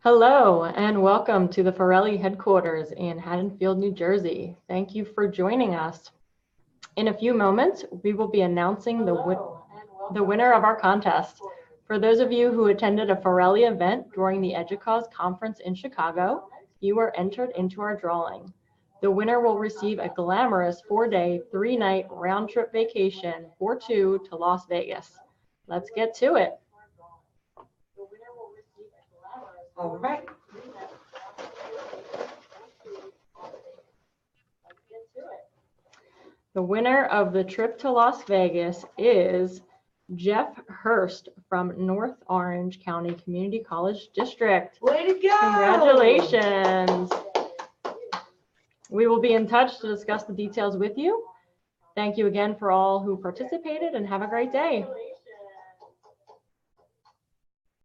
Hello and welcome to the Forelli headquarters in Haddonfield, New Jersey. Thank you for joining us. In a few moments, we will be announcing the winner of our contest. For those of you who attended a Forelli event during the EDUCAUSE conference in Chicago, you were entered into our drawing. The winner will receive a glamorous 4-day, 3-night round-trip vacation for two to Las Vegas. Let's get to it. All right. The winner of the trip to Las Vegas is Jeff Hurst from North Orange County Community College District. Way to go! Congratulations. We will be in touch to discuss the details with you. Thank you again for all who participated and have a great day.